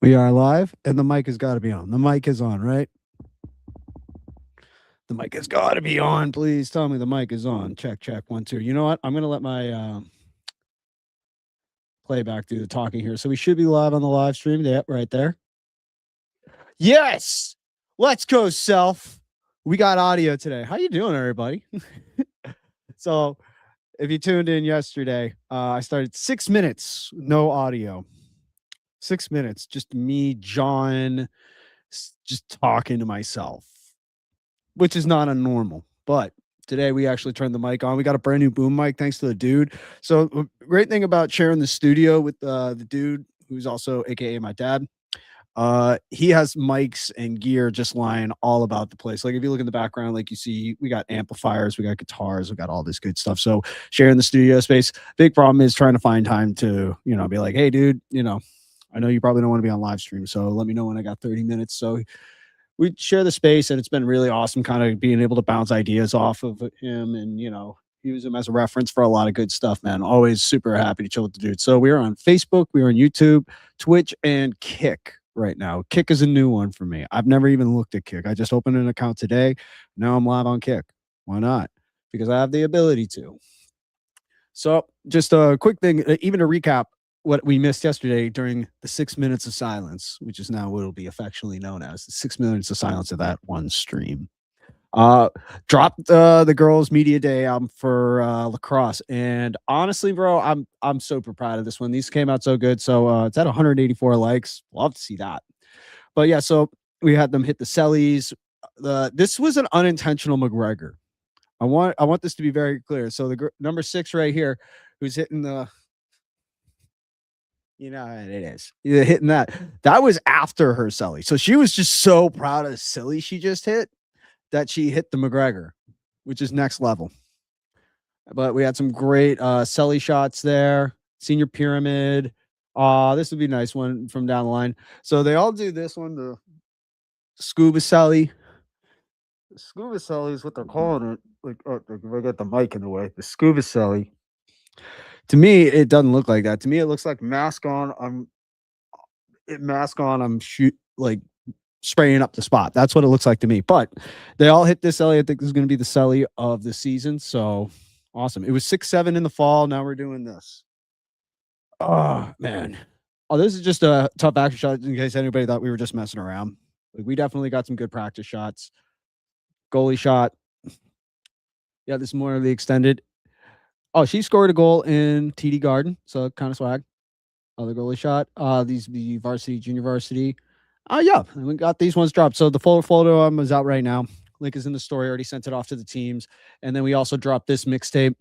We are live, and the mic has got to be on. The mic is on, right? The mic has got to be on. Please tell me the mic is on. Check, check, 1, 2. You know what? I'm going to let my playback do the talking here. So we should be live on the live stream. Yep, right there. Yes. Let's go, self. We got audio today. How you doing, everybody? So if you tuned in yesterday, I started 6 minutes, no audio. 6 minutes, just me, John, just talking to myself, which is not a normal. But today we actually turned the mic on. We got a brand new boom mic thanks to the dude. So great thing about sharing the studio with the dude who's also AKA my dad. He has mics and gear just lying all about the place. Like if you look in the background, like you see, we got amplifiers, we got guitars, we got all this good stuff. So sharing the studio space. Big problem is trying to find time to, be like, hey, dude, I know you probably don't want to be on live stream, so let me know when I got 30 minutes. So we share the space, and it's been really awesome kind of being able to bounce ideas off of him and, use him as a reference for a lot of good stuff, man. Always super happy to chill with the dude. So we are on Facebook, we are on YouTube, Twitch, and Kick right now. Kick is a new one for me. I've never even looked at Kick. I just opened an account today. Now I'm live on Kick. Why not? Because I have the ability to. So just a quick thing, even to recap what we missed yesterday during the 6 minutes of silence, which is now what will be affectionately known as the 6 minutes of silence of that one stream. Uh, Dropped the girls' media day album for lacrosse, and honestly, bro, I'm super proud of this one. These came out so good. So it's at 184 likes. Love to see that. But yeah, so we had them hit the Sellies. This was an unintentional McGregor. I want this to be very clear. So the number 6 right here, who's hitting the, it is. Yeah, hitting that. That was after her Selly. So she was just so proud of the Silly she just hit that she hit the McGregor, which is next level. But we had some great Selly shots there. Senior Pyramid. This would be a nice one from down the line. So they all do this one, the Scuba Selly. Scuba Selly is what they're calling it. Like, oh, if I get the mic in the way, the Scuba Selly. To me, it doesn't look like that. To me, it looks like mask on. I'm shoot like spraying up the spot. That's what it looks like to me. But they all hit this Selly. I think this is going to be the Selly of the season. So awesome. It was 6-7 in the fall. Now we're doing this. Oh man. Oh, this is just a tough action shot in case anybody thought we were just messing around. Like, we definitely got some good practice shots. Goalie shot. Yeah, this is more of the extended. Oh, she scored a goal in TD Garden, so kind of swag. Other goalie shot. These the varsity, junior varsity. Yeah, we got these ones dropped. So the full photo is out right now. Link is in the story. Already sent it off to the teams, and then we also dropped this mixtape,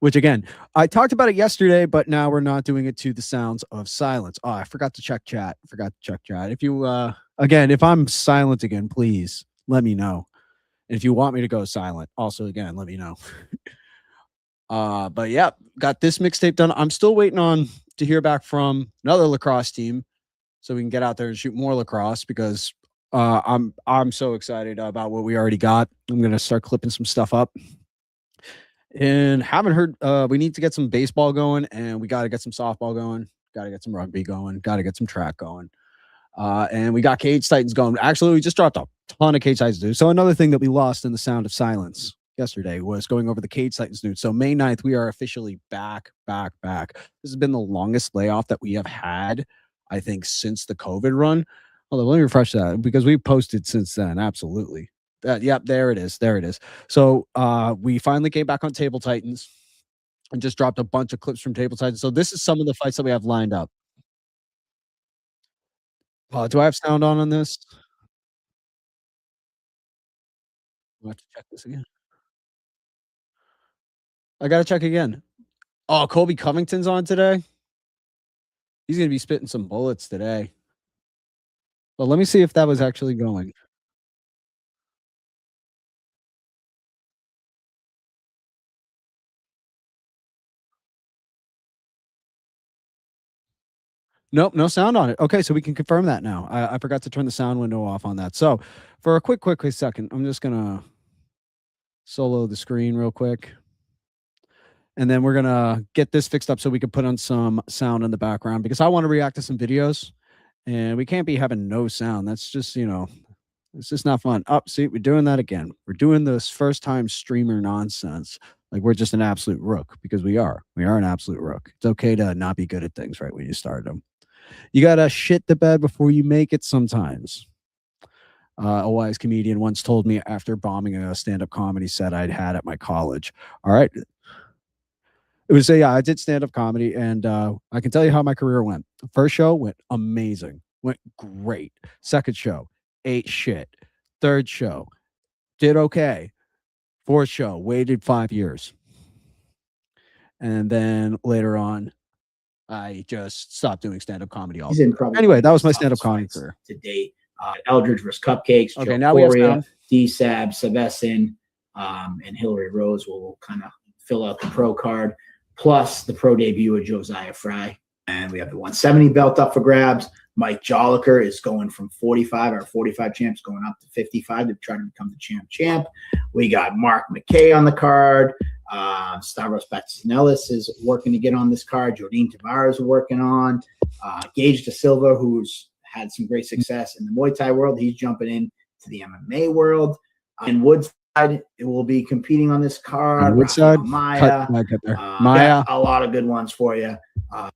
which again I talked about it yesterday, but now we're not doing it to the sounds of silence. Oh, I forgot to check chat. If you again, if I'm silent again, please let me know. And if you want me to go silent, also again, let me know. But yeah, got this mixtape done. I'm still waiting on to hear back from another lacrosse team so we can get out there and shoot more lacrosse because I'm so excited about what we already got. I'm gonna start clipping some stuff up. And haven't heard we need to get some baseball going, and we got to get some softball going, got to get some rugby going, got to get some track going. And we got Cage Titans going. Actually, we just dropped a ton of Cage Titans news. So another thing that we lost in the sound of silence yesterday was going over the Cage Titans news. So May 9th, we are officially back. This has been the longest layoff that we have had, I think, since the COVID run. Although, let me refresh that because we posted since then. Absolutely. Yep, there it is. So we finally came back on Table Titans and just dropped a bunch of clips from Table Titans. So this is some of the fights that we have lined up. Do I have sound on this? I have to check this again. I gotta check again. Oh, Kobe Covington's on today. He's gonna be spitting some bullets today. But let me see if that was actually going. Nope, no sound on it. Okay, so we can confirm that now. I forgot to turn the sound window off on that. So for a quick second, I'm just gonna solo the screen real quick. And then we're gonna get this fixed up so we can put on some sound in the background because I want to react to some videos. and we can't be having no sound. That's just, it's just not fun. Up, see, we're doing that again. We're doing this first time streamer nonsense. Like we're just an absolute rook because we are. We are an absolute rook. It's okay to not be good at things right when you start them. You gotta shit the bed before you make it sometimes. A wise comedian once told me after bombing a stand-up comedy set I'd had at my college. All right. It was I did stand-up comedy, and I can tell you how my career went. First show went amazing, went great. Second show, ate shit. Third show, did okay. Fourth show, waited 5 years. And then later on, I just stopped doing stand-up comedy all. Anyway, that was my stand-up comedy career. To date. Eldridge versus Cupcakes. Okay, now we have sound. D-Sab, Sebesin, and Hillary Rose will kind of fill out the pro card, plus the pro debut of Josiah Fry. And we have the 170 belt up for grabs. Mike Jolliker is going from 45, our 45 champs, going up to 55 to try to become the champ. We got Mark McKay on the card. Stavros Batsinelis is working to get on this card. Jordine Tavares is working on. Gage Da Silva, who's had some great success in the Muay Thai world. He's jumping in to the MMA world. In Woodside, it will be competing on this card. Woodside, Maya. Maya. A lot of good ones for you.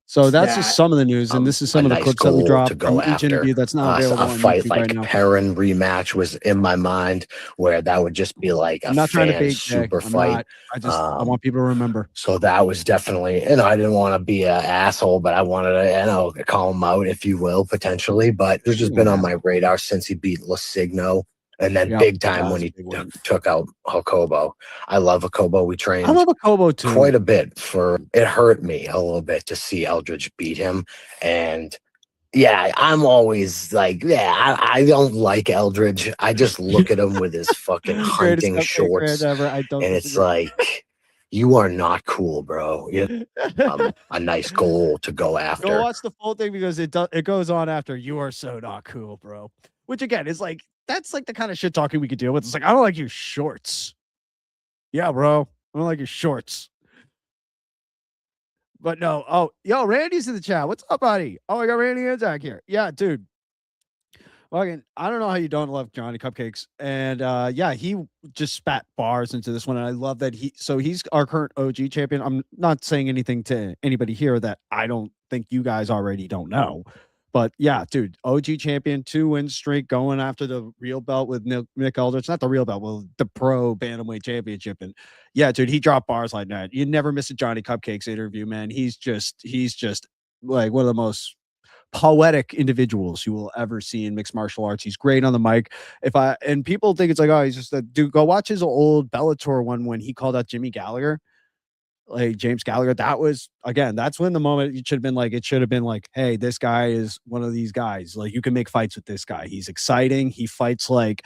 So that's just some of the news, and this is some of the clips that we dropped from each interview that's not available a fight like Perrin rematch was in my mind, where that would just be like a fan super fight. I want people to remember. So that was definitely, I didn't want to be an asshole, but I wanted to, call him out, if you will, potentially. But it's just been on my radar since he beat Lasigno. And then big time when he took out Jacobo. I love Jacobo. We trained I love Jacobo too. Quite a bit. It hurt me a little bit to see Eldridge beat him. And yeah, I'm always like, I don't like Eldridge. I just look at him with his fucking hunting shorts. And it's like, you are not cool, bro. You're a nice goal to go after. Go watch the full thing because it goes on after you are so not cool, bro. Which again is like, that's like the kind of shit talking we could deal with. It's like, I don't like your shorts. Yeah, bro. I don't like your shorts. But no. Oh, yo, Randy's in the chat. What's up, buddy? Oh, I got Randy Anzac here. Yeah, dude. Fucking, I don't know how you don't love Johnny Cupcakes. And yeah, he just spat bars into this one. And I love that he's our current OG champion. I'm not saying anything to anybody here that I don't think you guys already don't know. But yeah, dude, OG champion, 2-win streak, going after the real belt with Nick Eldridge. Not the real belt, well, the pro bantamweight championship. And yeah, dude, he dropped bars like that. You never miss a Johnny Cupcakes interview, man. He's just like one of the most poetic individuals you will ever see in mixed martial arts. He's great on the mic. And people think it's like, oh, he's just a dude. Go watch his old Bellator one when he called out Jimmy Gallagher. Like James Gallagher, that's when the moment it should have been like, hey, this guy is one of these guys. Like, you can make fights with this guy. He's exciting. He fights like,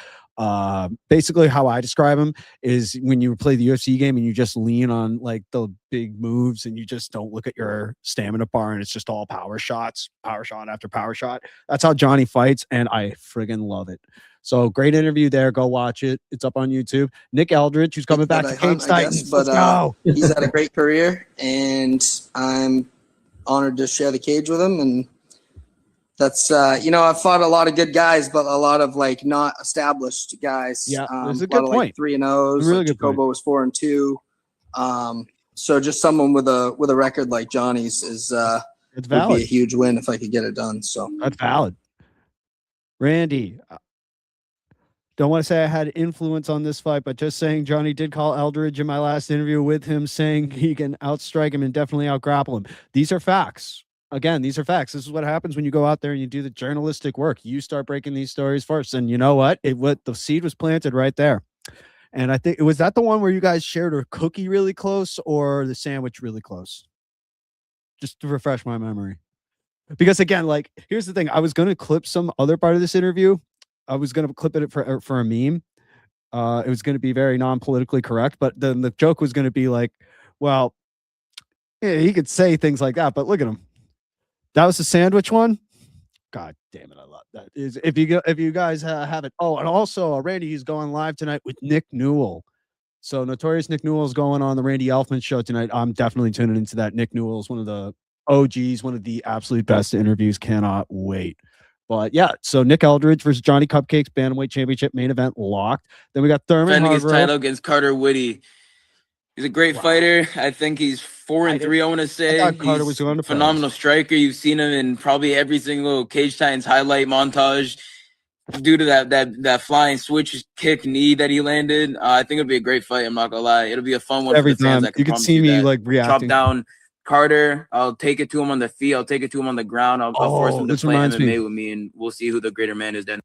basically how I describe him is when you play the UFC game and you just lean on like the big moves and you just don't look at your stamina bar and it's just all power shots, power shot after power shot. That's how Johnny fights, and I friggin' love it. So great interview there. Go watch it. It's up on YouTube. Nick Eldridge, who's coming back to Cage Titans. Let's go. He's had a great career, and I'm honored to share the cage with him. And that's, I've fought a lot of good guys, but a lot of like not established guys. Yeah, that's a good point. 3-0s. Really like good Jacobo was 4-2. So just someone with a record like Johnny's would be a huge win if I could get it done. So that's valid. Randy, don't want to say I had influence on this fight, but just saying Johnny did call Eldridge in my last interview with him, saying he can outstrike him and definitely outgrapple him. These are facts. Again, these are facts. This is what happens when you go out there and you do the journalistic work. You start breaking these stories first. And you know what? The seed was planted right there. And I think, was that the one where you guys shared a cookie really close or the sandwich really close? Just to refresh my memory. Because again, like, here's the thing. I was going to clip some other part of this interview. I was going to clip it for a meme. It was going to be very non-politically correct, but then the joke was going to be like, well, yeah, he could say things like that, but look at him. That was the sandwich one. God damn it. I love that. If you guys have it. Oh, and also Randy, he's going live tonight with Nick Newell. So Notorious Nick Newell is going on the Randy Elfman show tonight. I'm definitely tuning into that. Nick Newell is one of the OGs, one of the absolute best interviews. Cannot wait. But yeah, so Nick Eldridge versus Johnny Cupcakes, Bantamweight Championship main event locked. Then we got Thurman defending his Hargrove. title against Carter Woody. He's a great fighter. I think he's 4-3. I want to say thought Carter he's was going to a phenomenal striker. You've seen him in probably every single Cage Titans highlight montage due to that flying switch kick knee that he landed. I think it'll be a great fight. I'm not gonna lie. It'll be a fun one Every for the fans. time you can see me like reacting. Chop down Carter. I'll take it to him on the feet. I'll take it to him on the ground. I'll force him to play MMA with me, and we'll see who the greater man is then.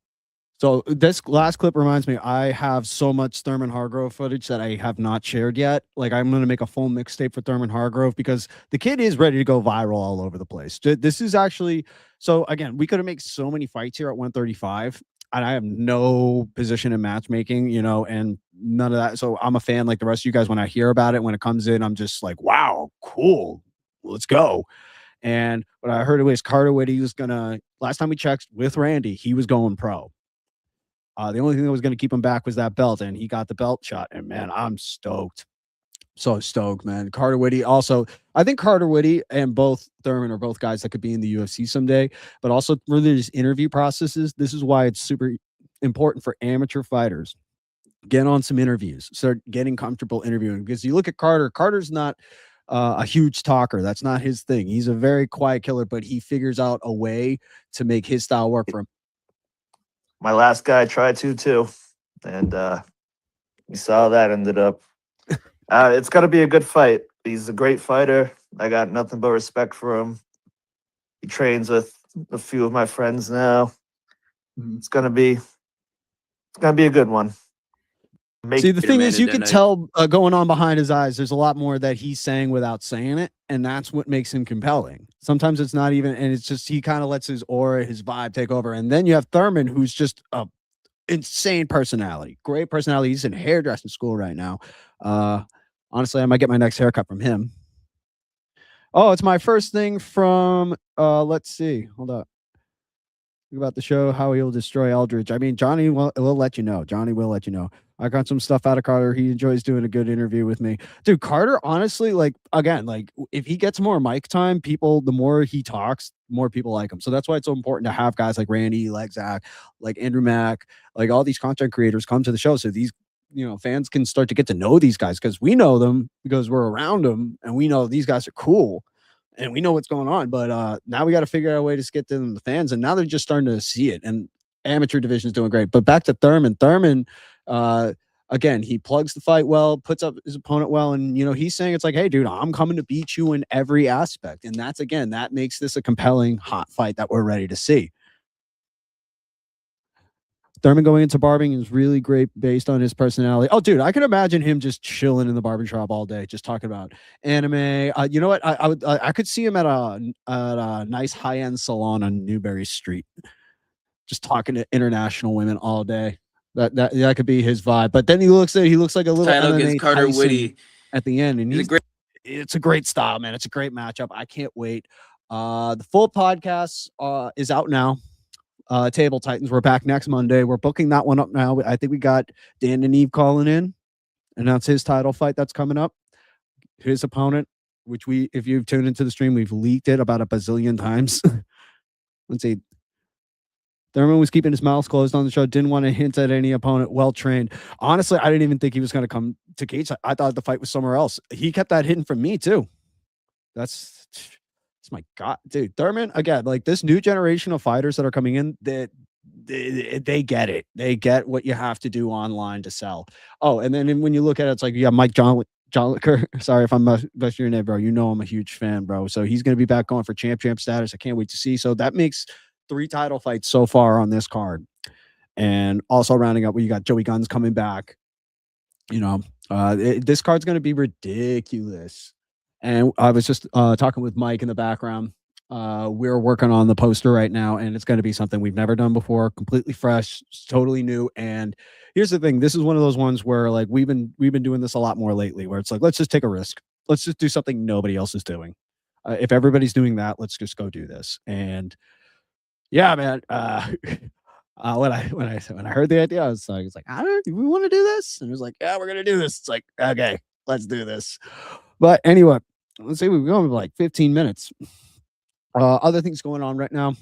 So this last clip reminds me, I have so much Thurman Hargrove footage that I have not shared yet. Like I'm going to make a full mixtape for Thurman Hargrove because the kid is ready to go viral all over the place. This is actually, so again, we could have made so many fights here at 135 and I have no position in matchmaking, you know, and none of that. So I'm a fan like the rest of you guys. When I hear about it, when it comes in, I'm just like, wow, cool. Let's go. And what I heard was Carter Whitty was going to, last time we checked with Randy, he was going pro. The only thing that was going to keep him back was that belt, and he got the belt shot. And man, I'm stoked. So stoked, man. Carter Whitty also, I think Carter Whitty and both Thurman are both guys that could be in the UFC someday, but also through these interview processes, this is why it's super important for amateur fighters. Get on some interviews, start getting comfortable interviewing, because you look at Carter's not a huge talker. That's not his thing. He's a very quiet killer, but he figures out a way to make his style work for him. My last guy tried to too, and you saw that ended up. It's got to be a good fight. He's a great fighter. I got nothing but respect for him. He trains with a few of my friends now. It's gonna be a good one. See, the thing is, you can tell going on behind his eyes, there's a lot more that he's saying without saying it. And that's what makes him compelling. Sometimes it's not even, and it's just, he kind of lets his aura, his vibe take over. And then you have Thurman, who's just a insane personality, great personality. He's in hairdressing school right now. Honestly, I might get my next haircut from him. Oh, it's my first thing from, let's see, hold up. About the show, how he will destroy Eldridge. I mean, Johnny will let you know. Johnny will let you know. I got some stuff out of Carter. He enjoys doing a good interview with me. Dude, Carter, honestly, like, again, like, if he gets more mic time, the more he talks, more people like him. So that's why it's so important to have guys like Randy, like Zach, like Andrew Mack, like all these content creators come to the show. So these, you know, fans can start to get to know these guys, because we know them because we're around them and we know these guys are cool. And we know what's going on, but now we got to figure out a way to get to them, the fans, and now they're just starting to see it. And amateur division is doing great. But back to Thurman. Thurman, again, he plugs the fight well, puts up his opponent well, and you know he's saying it's like, hey, dude, I'm coming to beat you in every aspect, and that's again that makes this a compelling, hot fight that we're ready to see. Thurman going into barbing is really great based on his personality. Oh, dude, I can imagine him just chilling in the barbershop all day, just talking about anime. You know what? I could see him at a nice high-end salon on Newbury Street, just talking to international women all day. That could be his vibe. But then he looks like a little MMA Carter Whitty at the end, and it's a great style, man. It's a great matchup. I can't wait. The full podcast is out now. Table Titans, we're back next Monday. We're booking that one up now. I think we got Dan and Eve calling in, and that's his title fight that's coming up. His opponent, which if you've tuned into the stream, we've leaked it about a bazillion times. Let's see. Thurman was keeping his mouth closed on the show, didn't want to hint at any opponent, well trained. Honestly, I didn't even think he was going to come to Cage. I thought the fight was somewhere else. He kept that hidden from me too. That's my God, dude. Thurman, again, like this new generation of fighters that are coming in, that they get it. They get what you have to do online to sell. Oh, and then when you look at it, it's like, yeah, Mike John sorry if I'm butchering your name, bro. You know I'm a huge fan, bro. So he's going to be back going for champ status. I can't wait to see. So that makes 3 title fights so far on this card. And also rounding up, you got Joey Guns coming back. You know, this card's going to be ridiculous. And I was just talking with Mike in the background. We're working on the poster right now, and it's going to be something we've never done before, completely fresh, totally new. And here's the thing: this is one of those ones where, like, we've been doing this a lot more lately, where it's like, let's just take a risk, let's just do something nobody else is doing. If everybody's doing that, let's just go do this. And yeah, man. When I heard the idea, I was like, do we want to do this? And it was like, yeah, we're gonna do this. It's like, okay, let's do this. But anyway, let's see, we're going for like 15 minutes. Other things going on right now.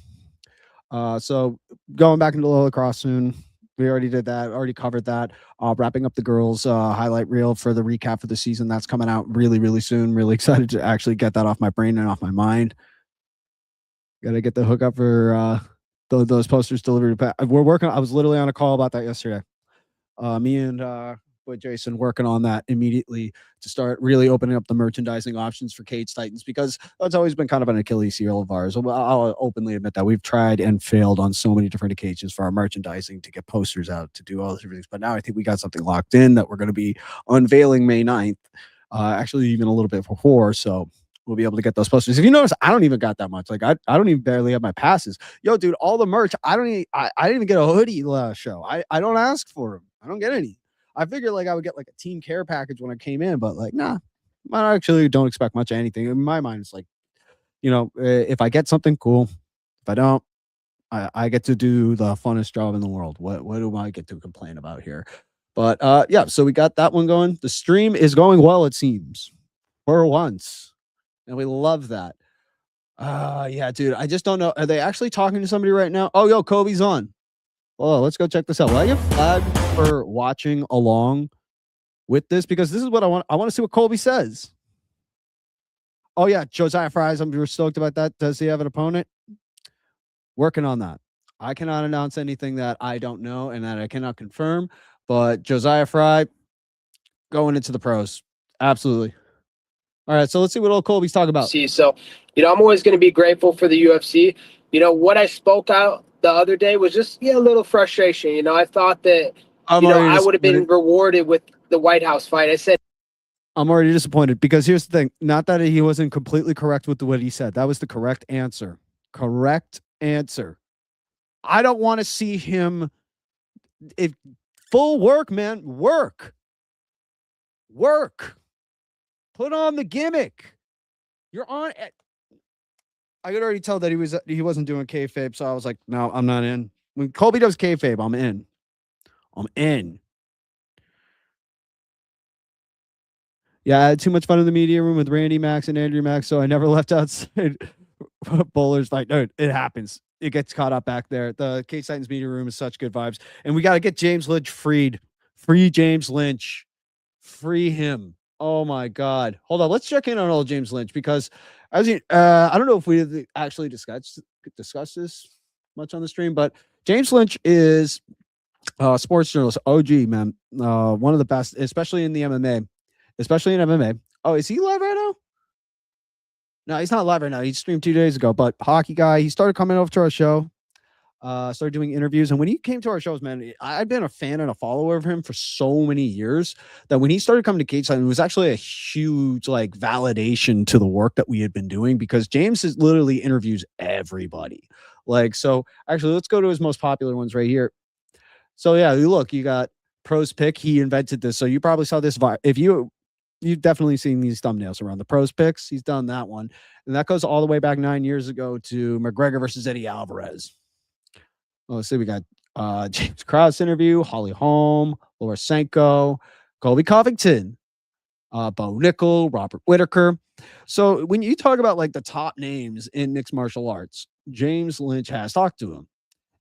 So going back into lacrosse soon. We already did that. Already covered that. Wrapping up the girls highlight reel for the recap for the season. That's coming out really, really soon. Really excited to actually get that off my brain and off my mind. Got to get the hookup for those posters delivered. We're working. I was literally on a call about that yesterday. Me and with Jason working on that immediately to start really opening up the merchandising options for Cage Titans, because that's always been kind of an Achilles heel of ours. I'll openly admit that we've tried and failed on so many different occasions for our merchandising to get posters out, to do all those different things. But now I think we got something locked in that we're going to be unveiling May 9th, actually even a little bit before. So we'll be able to get those posters. If you notice, I don't even got that much. Like I don't even barely have my passes. Yo, dude, all the merch. I didn't even get a hoodie last show. I don't ask for them. I don't get any. I figured like I would get like a team care package when I came in, but like, nah, I actually don't expect much of anything. In my mind, it's like, if I get something, cool. If I don't, I get to do the funnest job in the world. What do I get to complain about here? But yeah, so we got that one going. The stream is going well, it seems, for once. And we love that. Yeah, dude. I just don't know. Are they actually talking to somebody right now? Oh, yo, Kobe's on. Oh, let's go check this out. Will I get flagged for watching along with this? Because this is what I want. I want to see what Colby says. Oh, yeah. Josiah Fries. We're stoked about that. Does he have an opponent? Working on that. I cannot announce anything that I don't know and that I cannot confirm. But Josiah Fry going into the pros. Absolutely. All right. So let's see what old Colby's talking about. So, I'm always going to be grateful for the UFC. What I spoke out the other day was just a little frustration. I thought that I would have been rewarded with the White House fight. I said I'm already disappointed, because here's the thing. Not that he wasn't completely correct with what he said. That was the correct answer. Correct answer. I don't want to see him full work, man. Work. Put on the gimmick. You're on. I could already tell that he wasn't doing kayfabe, so I was like, no, I'm not in. When Colby does kayfabe, I'm in. Yeah, I had too much fun in the media room with Randy Max and Andrew Max, so I never left outside Bowler's fight. No, it happens. It gets caught up back there. The Cage Titans media room is such good vibes. And we got to get James Lynch freed. Free James Lynch. Free him. Oh, my God. Hold on. Let's check in on old James Lynch, because I don't know if we actually discussed this much on the stream, but James Lynch is a sports journalist. OG, man. One of the best, especially in the MMA. Oh, is he live right now? No, he's not live right now. He streamed 2 days ago, but hockey guy. He started coming over to our show, started doing interviews. And when he came to our shows, man, I've been a fan and a follower of him for so many years that when he started coming to Cage Titans, it was actually a huge validation to the work that we had been doing, because James literally interviews everybody. So actually, let's go to his most popular ones right here. So yeah, look, you got Pros Pick. He invented this. So you probably saw this. If you've definitely seen these thumbnails around the Pros Picks. He's done that one. And that goes all the way back 9 years ago to McGregor versus Eddie Alvarez. Oh, let's see. We got James Krause interview, Holly Holm, Laura Senko, Colby Covington, Bo Nickel, Robert Whitaker. So when you talk about the top names in mixed martial arts, James Lynch has talked to him.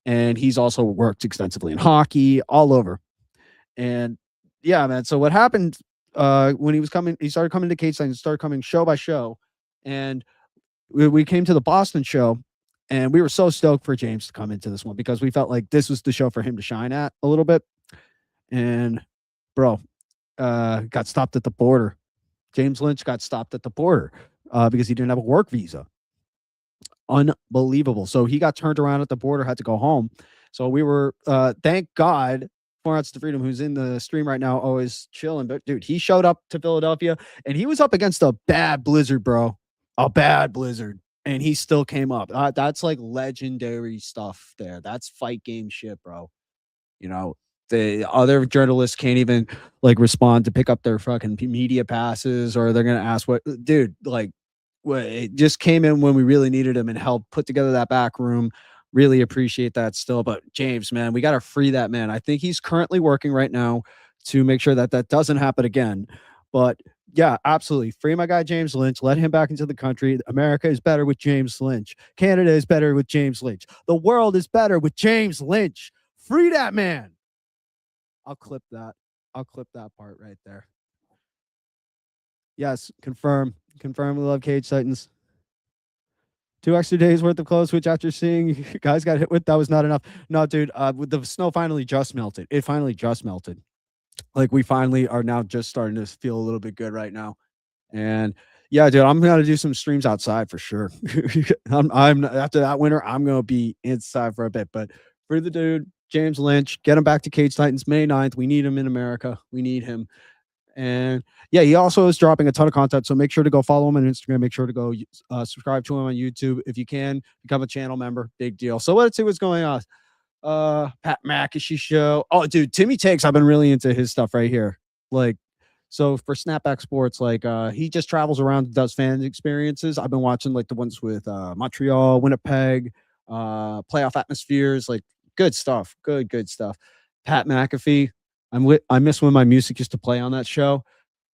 And he's also worked extensively in hockey, all over. And yeah, man. So what happened when he started coming to Cage Titans, started coming show by show. And we came to the Boston show, and we were so stoked for James to come into this one, because we felt like this was the show for him to shine at a little bit. And bro, got stopped at the border. James Lynch got stopped at the border because he didn't have a work visa. Unbelievable. So he got turned around at the border, had to go home. So we were, thank God, 4 Ounces to Freedom, who's in the stream right now, always chilling. But dude, he showed up to Philadelphia, and he was up against a bad blizzard, bro. A bad blizzard. And he still came up. That's legendary stuff there. That's fight game shit, bro. The other journalists can't even respond to pick up their fucking media passes, or they're going to ask dude, it just came in when we really needed him and helped put together that back room. Really appreciate that still. But James, man, we got to free that man. I think he's currently working right now to make sure that doesn't happen again. But Yeah, absolutely. Free my guy James Lynch. Let him back into the country. America is better with James Lynch. Canada is better with James Lynch. The world is better with James Lynch. Free that man. I'll clip that. I'll clip that part right there. Yes, confirm. Confirm we love Cage Titans. 2 extra days worth of clothes, which after seeing guys got hit with, that was not enough. No, dude, with the snow finally just melted. It finally just melted. Like we finally are now just starting to feel a little bit good right now. And yeah, dude, I'm gonna do some streams outside for sure. I'm after that winter, I'm gonna be inside for a bit. But for the dude, James Lynch, get him back to Cage Titans May 9th. We need him in America. We need him. And yeah, he also is dropping a ton of content. So make sure to go follow him on Instagram. Make sure to go subscribe to him on YouTube. If you can, become a channel member. Big deal. So let's see what's going on. Pat McAfee show. Oh, dude, Timmy Takes. I've been really into his stuff right here. Like, so for Snapback Sports, like he just travels around and does fan experiences. I've been watching like the ones with Montreal, Winnipeg, playoff atmospheres, like good stuff. Good stuff. Pat McAfee. I miss when my music used to play on that show.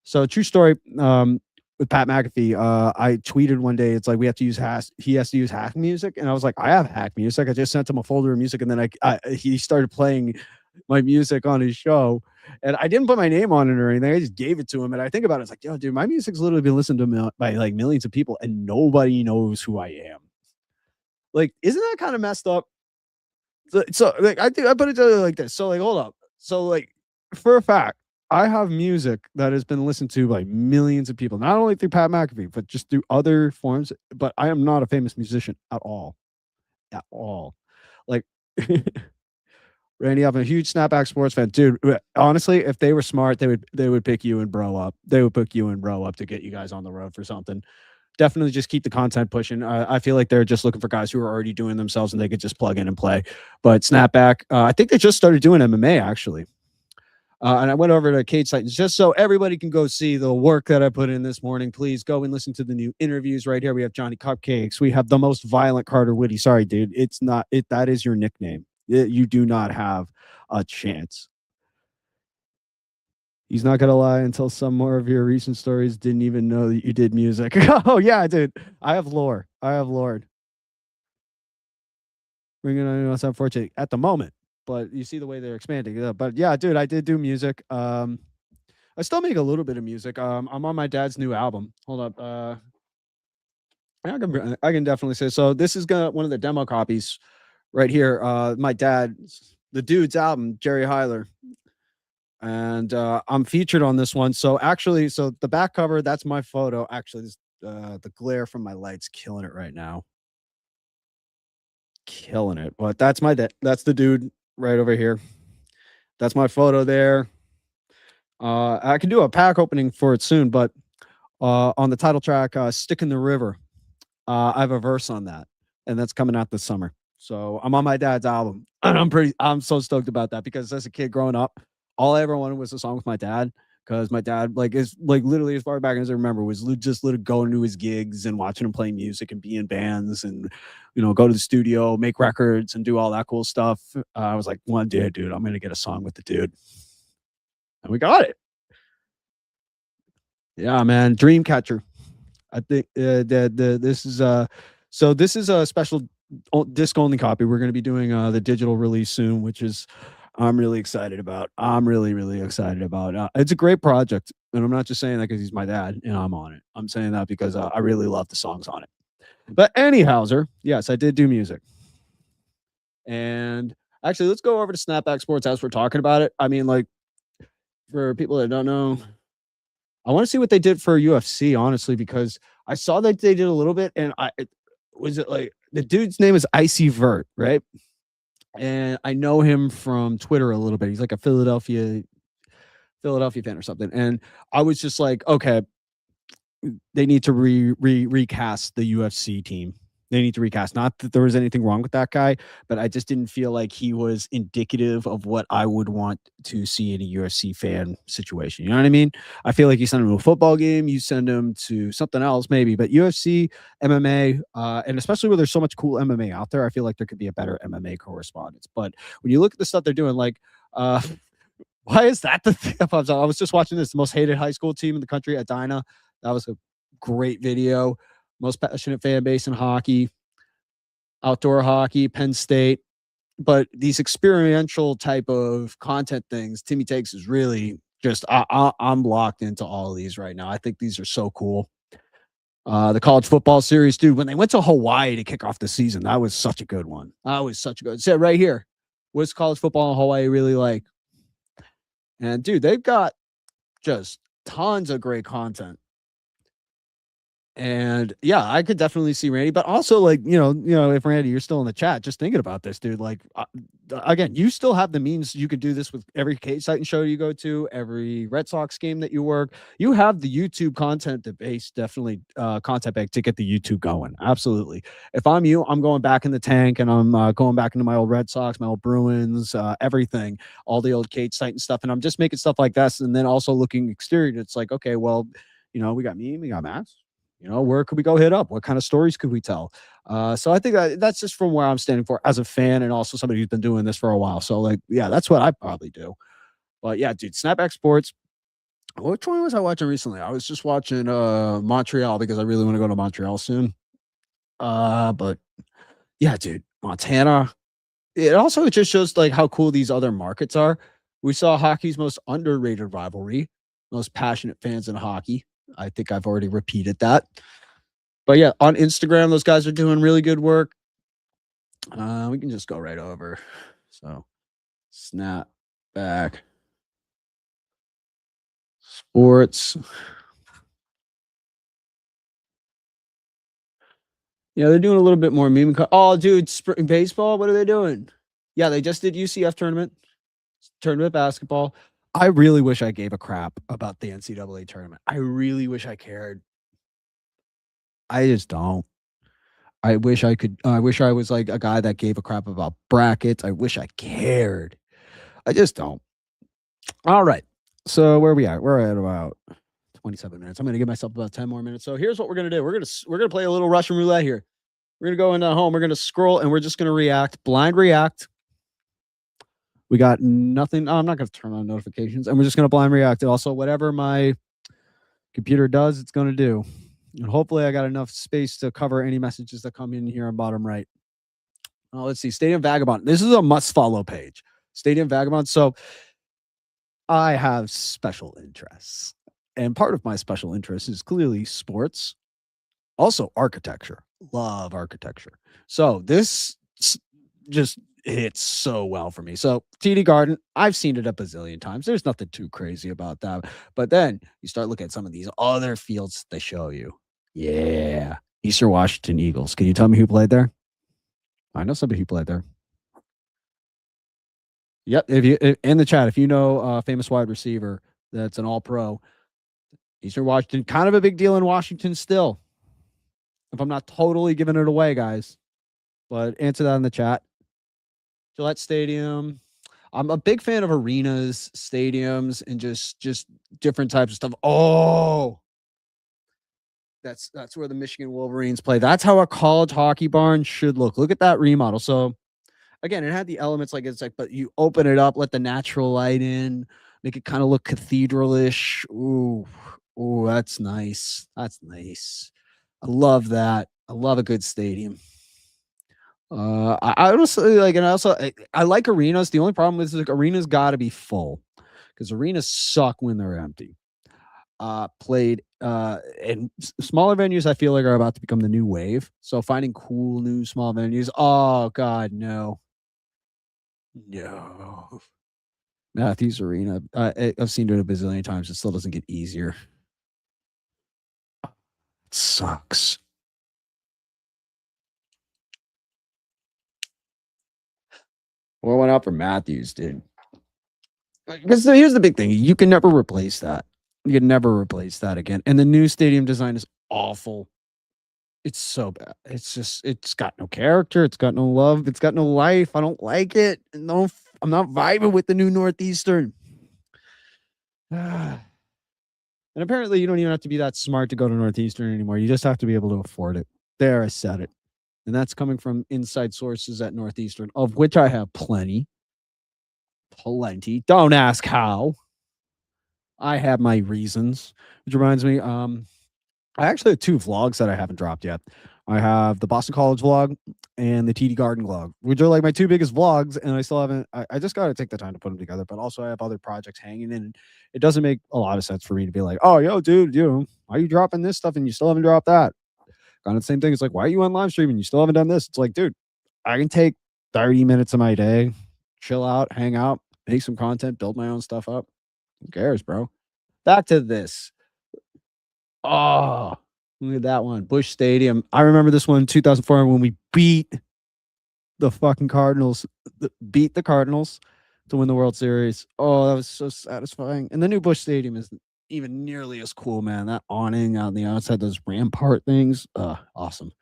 So true story. With Pat McAfee, I tweeted one day, it's like he has to use hack music. And I was like, I have hack music. I just sent him a folder of music. And then he started playing my music on his show. And I didn't put my name on it or anything. I just gave it to him. And I think about it, it's like, yo, dude, my music's literally been listened to by like millions of people and nobody knows who I am. Like, isn't that kind of messed up? So like, I put it to you like this. So like, hold up. So like, for a fact, I have music that has been listened to by millions of people, not only through Pat McAfee, but just through other forms. But I am not a famous musician at all. At all. Like, Randy, I'm a huge Snapback Sports fan. Dude, honestly, if they were smart, they would pick you and Bro up. They would pick you and Bro up to get you guys on the road for something. Definitely just keep the content pushing. I feel like they're just looking for guys who are already doing themselves and they could just plug in and play. But Snapback, I think they just started doing MMA, actually. And I went over to Cage Titans just so everybody can go see the work that I put in this morning. Please go and listen to the new interviews right here. We have Johnny Cupcakes. We have the most violent Carter Woody. Sorry, dude. It's not it. That is your nickname. You do not have a chance. He's not gonna lie until some more of your recent stories didn't even know that you did music. Oh yeah, dude. I have lore. Bringing on us, unfortunately, at the moment. But you see the way they're expanding. But yeah, dude, I did do music. I still make a little bit of music. I'm on my dad's new album. Hold up. I can definitely say so. This is one of the demo copies right here. My dad, the dude's album, Jerry Heiler. And I'm featured on this one. So actually, the back cover, that's my photo. Actually, the glare from my light's killing it right now. Killing it. But that's that's the dude right over here. That's my photo there. I can do a pack opening for it soon, but on the title track, Stick in the River, I have a verse on that, and that's coming out this summer. So I'm on my dad's album, and I'm so stoked about that because as a kid growing up, all I ever wanted was a song with my dad. Because my dad, is literally as far back as I remember, was just going to his gigs and watching him play music and be in bands and, go to the studio, make records and do all that cool stuff. I was like, one day, dude, I'm going to get a song with the dude. And we got it. Yeah, man. Dreamcatcher. I think this is a special disc only copy. We're going to be doing the digital release soon, which is I'm really excited about. I'm really, really excited about. It's a great project, and I'm not just saying that because he's my dad and I'm on it. I'm saying that because I really love the songs on it. But anyhowser, yes, I did do music. And actually, let's go over to Snapback Sports as we're talking about it. I mean, like, for people that don't know, I want to see what they did for UFC, honestly, because I saw that they did a little bit, and was it like the dude's name is Icy Vert, right? And I know him from Twitter a little bit. He's like a Philadelphia fan or something. And I was just like, okay, they need to recast the UFC team. They need to recast. Not that there was anything wrong with that guy, but I just didn't feel like he was indicative of what I would want to see in a UFC fan situation. You know what I mean? I feel like you send him to a football game, you send him to something else maybe, but UFC, MMA, and especially where there's so much cool MMA out there, I feel like there could be a better MMA correspondence. But when you look at the stuff they're doing, like Why is that the thing? I was just watching this, the most hated high school team in the country, Edina. That was a great video. Most passionate fan base in hockey, outdoor hockey, Penn State. But these experiential type of content things, Timmy Takes is really just, I'm locked into all of these right now. I think these are so cool. The college football series, dude, when they went to Hawaii to kick off the season, that was such a good one. That was such a good. Say right here, what's college football in Hawaii really like? And dude, they've got just tons of great content. And yeah, I could definitely see Randy, but also like, if Randy, you're still in the chat, just thinking about this, dude, like, again, you still have the means. You could do this with every Cage Titan show you go to, every Red Sox game that you work. You have the YouTube content base, definitely content bank to get the YouTube going. Absolutely. If I'm you, I'm going back in the tank and I'm going back into my old Red Sox, my old Bruins, everything, all the old Cage Titan stuff. And I'm just making stuff like this. And then also looking exterior. It's like, okay, well, we got me, we got Max. Where could we go hit up? What kind of stories could we tell? So I think that's just from where I'm standing for as a fan and also somebody who's been doing this for a while. So like, yeah, that's what I probably do. But yeah, dude, Snapback Sports. Which one was I watching recently? I was just watching Montreal because I really want to go to Montreal soon. But yeah, dude, Montana. It just shows like how cool these other markets are. We saw hockey's most underrated rivalry, most passionate fans in hockey. I think I've already repeated that. But yeah, on Instagram, those guys are doing really good work. We can just go right over. So, Snapback Sports. Yeah, they're doing a little bit more meme. Oh, dude, spring baseball. What are they doing? Yeah, they just did UCF tournament basketball. I really wish I gave a crap about the NCAA tournament. I really wish I cared. I just don't. I wish I could. I wish I was like a guy that gave a crap about brackets. I wish I cared. I just don't. All right. So where are we at? We're at about 27 minutes. I'm going to give myself about 10 more minutes. So here's what we're going to do. We're going to play a little Russian roulette here. We're going to go into home. We're going to scroll and we're just going to react, blind react. We got nothing. I'm not going to turn on notifications and we're just going to blind react. And also whatever my computer does, it's going to do. And hopefully I got enough space to cover any messages that come in here on bottom right. Let's see. Stadium Vagabond. This is a must follow page. Stadium Vagabond. So I have special interests. And part of my special interest is clearly sports. Also architecture. Love architecture. So this just hits so well for me. So TD Garden, I've seen it a bazillion times. There's nothing too crazy about that. But then you start looking at some of these other fields they show you. Yeah. Eastern Washington Eagles. Can you tell me who played there? I know somebody who played there. Yep. If you in the chat, if you know a famous wide receiver that's an all-pro, Eastern Washington, kind of a big deal in Washington still. If I'm not totally giving it away, guys. But answer that in the chat. Gillette Stadium. I'm a big fan of arenas, stadiums, and just different types of stuff. Oh, that's where the Michigan Wolverines play. That's how a college hockey barn should look. Look at that remodel. So again, it had the elements like it's like, but you open it up, let the natural light in, make it kind of look cathedral-ish. Ooh, that's nice. That's nice. I love that. I love a good stadium. I also like, and I like arenas. The only problem is like arenas got to be full because arenas suck when they're empty. Played in smaller venues, I feel like are about to become the new wave. So finding cool new small venues. Oh God, no. Matthews Arena. I've seen it a bazillion times. It still doesn't get easier. It sucks. What went out for Matthews, dude? Because here's the big thing. You can never replace that. You can never replace that again. And the new stadium design is awful. It's so bad. It's got no character. It's got no love. It's got no life. I don't like it. No, I'm not vibing with the new Northeastern. And apparently you don't even have to be that smart to go to Northeastern anymore. You just have to be able to afford it. There, I said it. And that's coming from inside sources at Northeastern, of which I have plenty. plenty. Don't ask how. I have my reasons. Which reminds me, I actually have 2 vlogs that I haven't dropped yet. I have the Boston College vlog and the TD Garden vlog, which are like my 2 biggest vlogs, and I still haven't. I just got to take the time to put them together. But also, I have other projects hanging in. It doesn't make a lot of sense for me to be like, "Oh, yo, dude, why are you dropping this stuff and you still haven't dropped that?" Kind of the same thing. It's like, "Why are you on live streaming? You still haven't done this?" It's like, dude, I can take 30 minutes of my day, chill out, hang out, make some content, build my own stuff up. Who cares, bro? Back to this. Oh, look at that one. Busch Stadium. I remember this one in 2004 when we beat the fucking Cardinals, beat the Cardinals to win the World Series. Oh, that was so satisfying. And the new Busch Stadium isn't even nearly as cool, man. That awning on the outside, those rampart things. Awesome.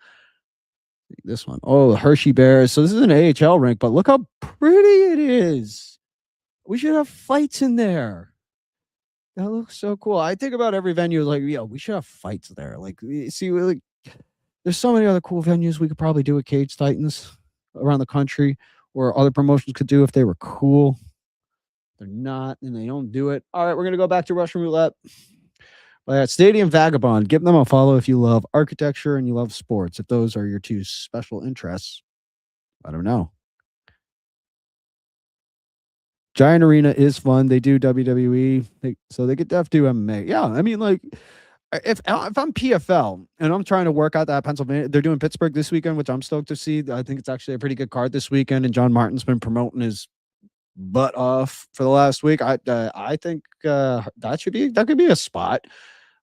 This one. Oh, Hershey Bears. So this is an AHL rink, but look how pretty it is. We should have fights in there. That looks so cool. I think about every venue like, yo, we should have fights there. Like, see, like, there's so many other cool venues we could probably do at Cage Titans around the country, or other promotions could do if they were cool. They're not, and they don't do it. All right, we're gonna go back to Russian roulette. Stadium Vagabond. Give them a follow if you love architecture and you love sports. If those are your 2 special interests, I don't know. Giant Arena is fun. They do WWE, so they could def do MMA. Yeah, I mean, like, if I'm PFL and I'm trying to work out that Pennsylvania, they're doing Pittsburgh this weekend, which I'm stoked to see. I think it's actually a pretty good card this weekend, and John Martin's been promoting his butt off for the last week. I think that could be a spot.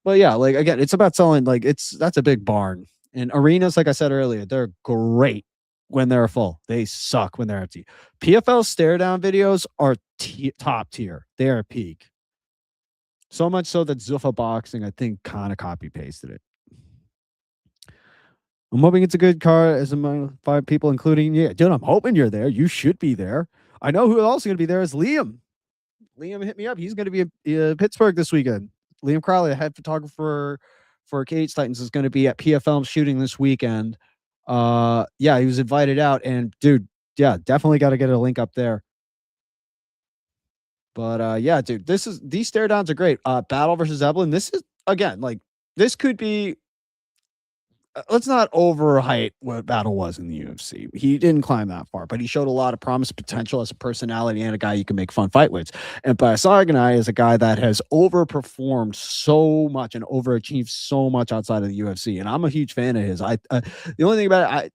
But yeah, like, again, it's about selling. Like, that's a big barn, and arenas, like I said earlier, they're great when they're full. They suck when they're empty. PFL stare down videos are top tier. They are peak. So much so that Zuffa Boxing, I think, kind of copy pasted it. I'm hoping it's a good card as among 5 people, including you. Dude, I'm hoping you're there. You should be there. I know who else is going to be there is Liam. Liam hit me up. He's going to be in Pittsburgh this weekend. Liam Crowley, the head photographer for Cage Titans, is going to be at PFL shooting this weekend. Yeah, he was invited out, and dude, yeah, definitely got to get a link up there. But yeah, dude, these stare downs are great. Battle versus Evelyn. This is, again, like, this could be. Let's not overhype what Battle was in the UFC. He didn't climb that far, but he showed a lot of promise, potential as a personality and a guy you can make fun fight with. And Basaganai is a guy that has overperformed so much and overachieved so much outside of the UFC. And I'm a huge fan of his. The only thing about it,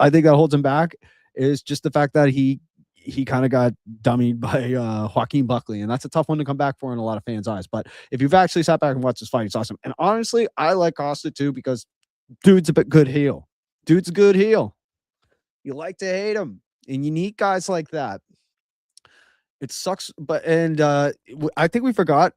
I think that holds him back is just the fact that he kind of got dummied by Joaquin Buckley, and that's a tough one to come back for in a lot of fans' eyes. But if you've actually sat back and watched this fight, it's awesome. And honestly, I like Costa too, because dude's a bit good heel. Dude's a good heel. You like to hate him, and you need guys like that. It sucks, but I think we forgot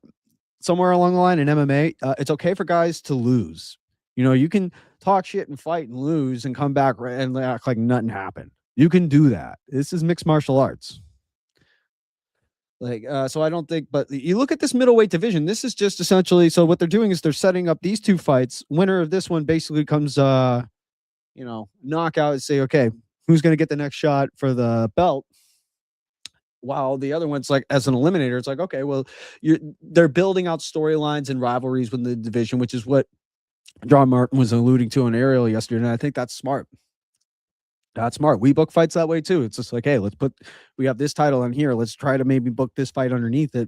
somewhere along the line in MMA, it's okay for guys to lose. You can talk shit and fight and lose and come back and act like nothing happened. You can do that. This is mixed martial arts. Like, so I don't think, but you look at this middleweight division, this is just essentially, so what they're doing is they're setting up these 2 fights. Winner of this one basically comes, knockout and say, okay, who's going to get the next shot for the belt? While the other one's like, as an eliminator, it's like, okay, well, they're building out storylines and rivalries within the division, which is what John Martin was alluding to on Ariel yesterday. And I think that's smart. That's smart. We book fights that way too. It's just like, hey, we have this title in here. Let's try to maybe book this fight underneath it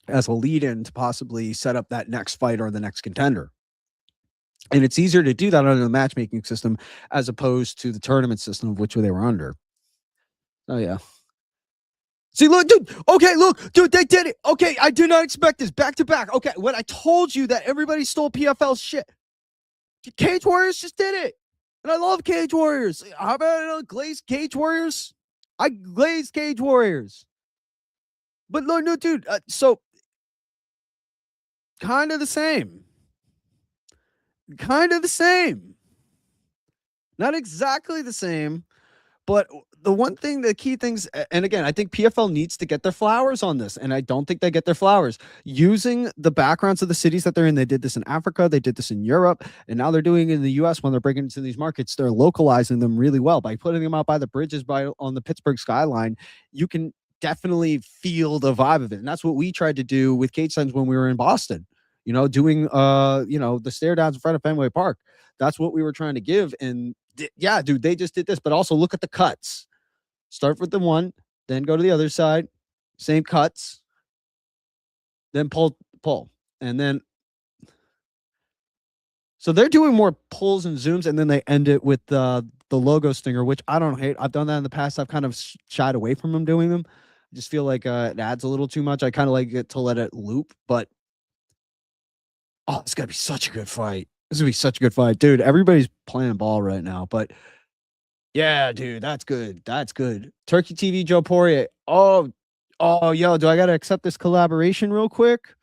as a lead in to possibly set up that next fight or the next contender. And it's easier to do that under the matchmaking system as opposed to the tournament system of which they were under. Oh yeah. See, look, dude. Okay, look, dude, they did it. Okay, I did not expect this. Back to back. Okay, when I told you that everybody stole PFL's shit, Cage Warriors just did it. And I love Cage Warriors. How about glazed Cage Warriors? I glazed Cage Warriors. But no, dude. So kind of the same. Kind of the same. Not exactly the same. But the key things, and again, I think PFL needs to get their flowers on this, and I don't think they get their flowers. Using the backgrounds of the cities that they're in, they did this in Africa, they did this in Europe, and now they're doing it in the U.S. when they're breaking into these markets. They're localizing them really well by putting them out by the bridges, on the Pittsburgh skyline. You can definitely feel the vibe of it. And that's what we tried to do with Cage Signs when we were in Boston, doing, the stare downs in front of Fenway Park. That's what we were trying to give. And yeah, dude, they just did this, but also look at the cuts. Start with the one, then go to the other side, same cuts, then pull, and then. So they're doing more pulls and zooms, and then they end it with the logo stinger, which I don't hate. I've done that in the past. I've kind of shied away from them doing them. I just feel like it adds a little too much. I kind of like it to let it loop, but it's gonna be such a good fight. This is gonna be such a good fight, dude. Everybody's playing ball right now, but yeah, dude, that's good. That's good. Turkey TV, Joe Poirier. Oh, yo, do I gotta accept this collaboration real quick?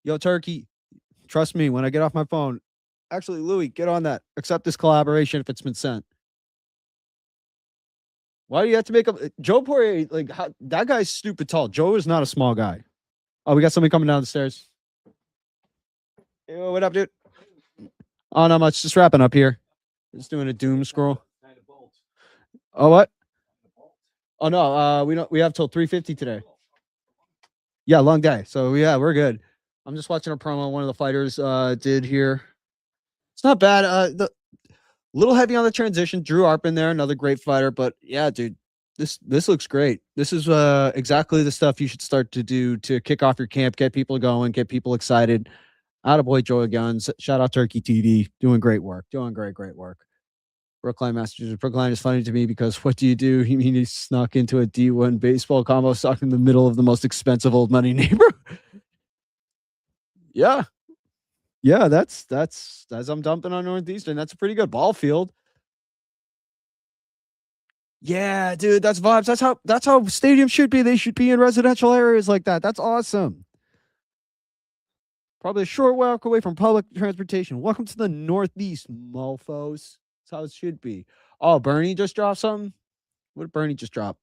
Yo, Turkey, trust me when I get off my phone. Actually, Louis, get on that. Accept this collaboration if it's been sent. Why do you have to make up Joe Poirier? Like, that guy's stupid tall. Joe is not a small guy. Oh, we got somebody coming down the stairs. Yo, what up, dude? Oh, not much. Just wrapping up here. Just doing a doom scroll. Oh, what? Oh no, we have till 3:50 today. Yeah, long day. So yeah, we're good. I'm just watching a promo one of the fighters did here. It's not bad. The little heavy on the transition. Drew Arpin there, another great fighter. But yeah, dude, this looks great. This is exactly the stuff you should start to do to kick off your camp, get people going, get people excited. Attaboy Joey Guns. Shout out Turkey TV. Doing great work. Doing great work. Brookline, Massachusetts. Brookline is funny to me because what do? You mean he snuck into a D1 baseball combo stuck in the middle of the most expensive old money neighborhood? Yeah. Yeah, that's as I'm dumping on Northeastern. That's a pretty good ball field. Yeah, dude, that's vibes. That's how stadiums should be. They should be in residential areas like that. That's awesome. Probably a short walk away from public transportation. Welcome to the Northeast, mofos. That's how it should be. Oh, Bernie just dropped something? What did Bernie just drop?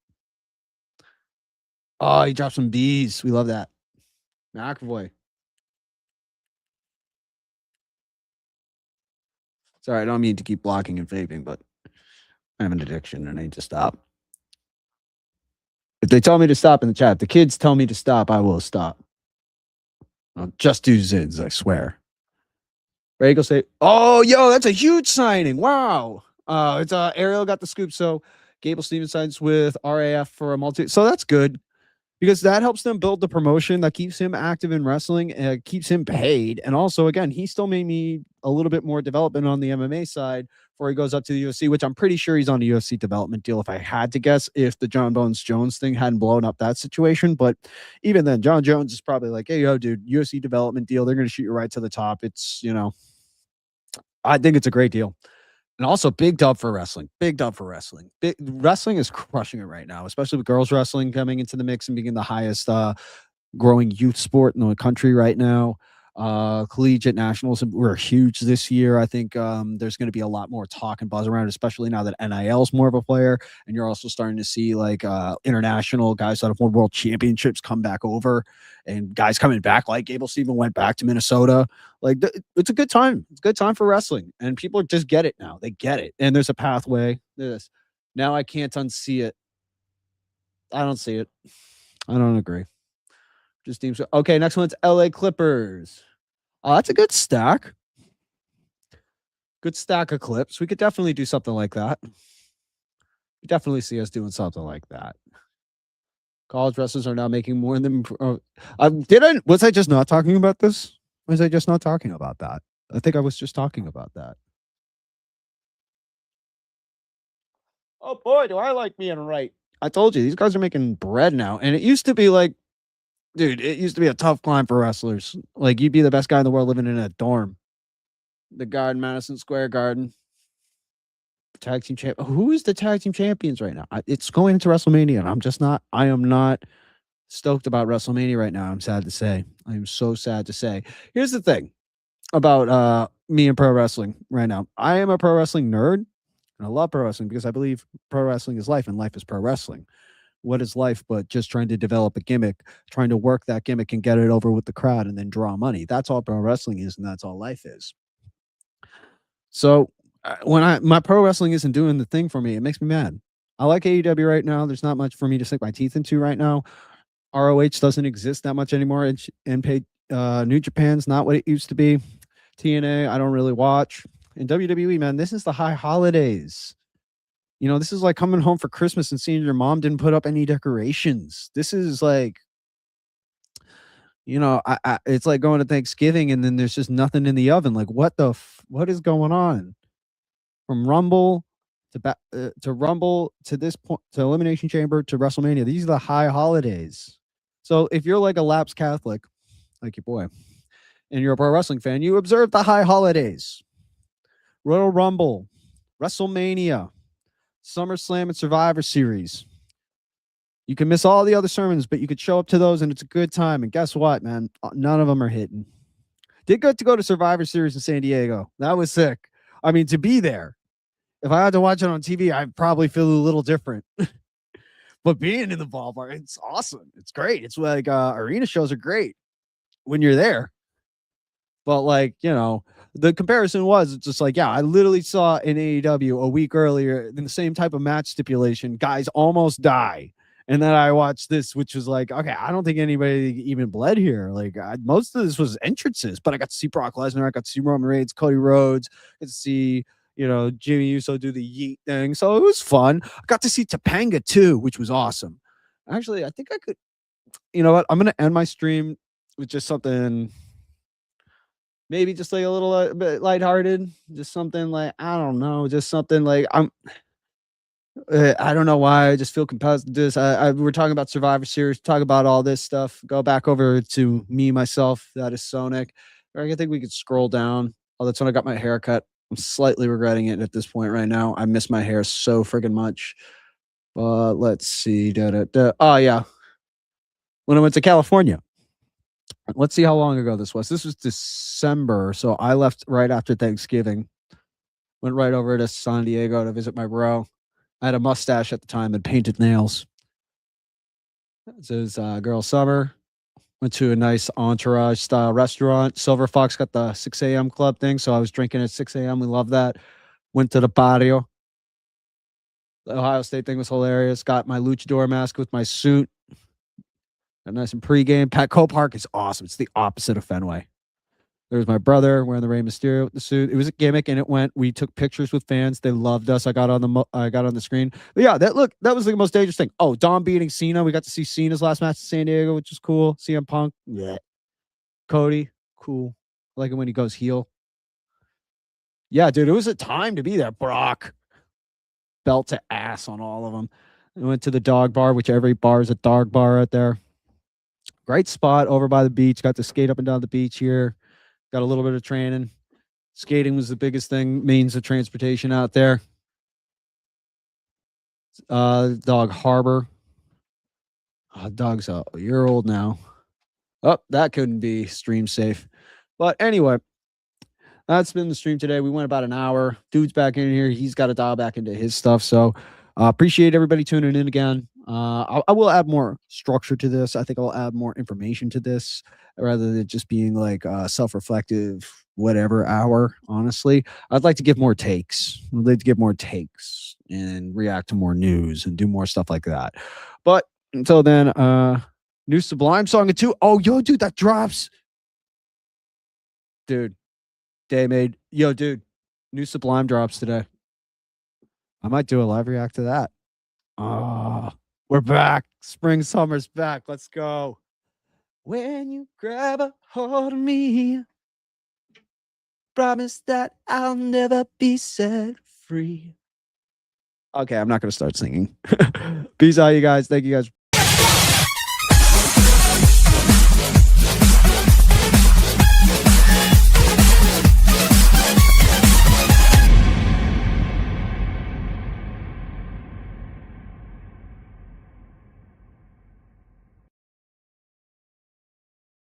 Oh, he dropped some B's. We love that. McAvoy. Sorry, I don't mean to keep blocking and vaping, but I have an addiction and I need to stop. If they tell me to stop in the chat, if the kids tell me to stop, I will stop. I'll just do Zids, I swear. Ready to go say, oh, yo, that's a huge signing. Wow. It's Ariel got the scoop. So Gable Stevens signs with RAF for a multi. So that's good because that helps them build the promotion that keeps him active in wrestling and keeps him paid. And also, again, he still may need a little bit more development on the MMA side before he goes up to the UFC, which I'm pretty sure he's on a UFC development deal. If I had to guess, if the John Bones Jones thing hadn't blown up that situation, but even then, John Jones is probably like, hey, yo, dude, UFC development deal. They're going to shoot you right to the top. It's, I think it's a great deal. And also big dub for wrestling. Big dub for wrestling. Wrestling is crushing it right now, especially with girls wrestling coming into the mix and being the highest growing youth sport in the country right now. Collegiate nationals were huge this year. I think there's going to be a lot more talk and buzz around, especially now that NIL is more of a player, and you're also starting to see like international guys that have won world championships come back over, and guys coming back like Gable Steven went back to Minnesota. Like it's a good time. It's a good time for wrestling, and people just get it now. They get it, and there's a pathway. This now I can't unsee it. I don't see it. I don't agree. Just teams. Okay, next one's LA Clippers. That's a good stack. Good stack of clips. We could definitely do something like that. You definitely see us doing something like that. College wrestlers are now making more than. Was I just not talking about this? Was I just not talking about that? I think I was just talking about that. Oh boy, do I like being right. I told you, these guys are making bread now. And it used to be like, dude, it used to be a tough climb for wrestlers. Like, you'd be the best guy in the world living in a dorm. The Garden, Madison Square Garden. Tag team champ. Who is the tag team champions right now? It's going into WrestleMania, and I am not stoked about WrestleMania right now. I'm sad to say. I am so sad to say. Here's the thing about me and pro wrestling right now. I am a pro wrestling nerd, and I love pro wrestling because I believe pro wrestling is life, and life is pro wrestling. What is life but just trying to develop a gimmick, trying to work that gimmick and get it over with the crowd and then draw money? That's all pro wrestling is, and that's all life is. So when my pro wrestling isn't doing the thing for me, it makes me mad. I like AEW right now. There's not much for me to sink my teeth into right now. ROH doesn't exist that much anymore. New Japan's not what it used to be. TNA, I don't really watch. And WWE, man, this is the high holidays. You know, this is like coming home for Christmas and seeing your mom didn't put up any decorations. This is like, you know, it's like going to Thanksgiving and then there's just nothing in the oven. Like, what is going on? From Rumble to Rumble to this point to Elimination Chamber to WrestleMania. These are the high holidays. So if you're like a lapsed Catholic, like your boy, and you're a pro wrestling fan, you observe the high holidays. Royal Rumble, WrestleMania, SummerSlam, and Survivor Series. You can miss all the other sermons, but you could show up to those and it's a good time. And guess what, man? None of them are hitting. Did good to go to Survivor Series in San Diego. That was sick. I mean, to be there. If I had to watch it on TV, I'd probably feel a little different. But being in the ballpark, it's awesome. It's great. It's like arena shows are great when you're there. But like, you know, the comparison was it's just like, yeah, I literally saw in AEW a week earlier in the same type of match stipulation, guys almost die. And then I watched this, which was like, okay, I don't think anybody even bled here. Like most of this was entrances, but I got to see Brock Lesnar. I got to see Roman Reigns, Cody Rhodes. I got to see, you know, Jimmy Uso do the yeet thing. So it was fun. I got to see Topanga too, which was awesome. Actually, I think I could, you know what? I'm going to end my stream with just something, maybe just like a little bit lighthearted, just something like, I don't know, just something like I don't know why I just feel compelled to do this. We're talking about Survivor Series, talk about all this stuff. Go back over to me, myself. That is SoNick. I think we could scroll down. Oh, that's when I got my haircut. I'm slightly regretting it at this point right now. I miss my hair so friggin' much. But let's see. Oh, yeah. When I went to California. Let's see how long ago this was. This was December. So I left right after Thanksgiving. Went right over to San Diego to visit my bro. I had a mustache at the time and painted nails. This is Girl Summer. Went to a nice entourage style restaurant. Silver Fox got the 6 a.m. club thing. So I was drinking at 6 a.m. We love that. Went to the patio. The Ohio State thing was hilarious. Got my luchador mask with my suit. Got nice and pregame. Petco Park is awesome. It's the opposite of Fenway. There was my brother wearing the Rey Mysterio with the suit. It was a gimmick, and it went. We took pictures with fans. They loved us. I got on the screen. But yeah, that was the most dangerous thing. Oh, Dom beating Cena. We got to see Cena's last match in San Diego, which is cool. CM Punk. Yeah. Cody. Cool. I like it when he goes heel. Yeah, dude, it was a time to be there. Brock. Belt to ass on all of them. I went to the dog bar, which every bar is a dog bar out there. Great spot over by the beach. Got to skate up and down the beach here. Got a little bit of training. Skating was the biggest thing, means of transportation out there. Dog Harbor. Dog's a year old now. Oh, that couldn't be stream safe. But anyway, that's been the stream today. We went about an hour. Dude's back in here. He's got to dial back into his stuff. So appreciate everybody tuning in again. I will add more structure to this. I think I'll add more information to this rather than just being like self-reflective, whatever hour. Honestly, I'd like to give more takes. I'd like to give more takes and react to more news and do more stuff like that. But until then, new Sublime song at 2. Oh, yo, dude, that drops. Dude, day made. Yo, dude, new Sublime drops today. I might do a live react to that. We're back. Spring, summer's back. Let's go. When you grab a hold of me, promise that I'll never be set free. Okay, I'm not going to start singing. Peace out, you guys. Thank you guys for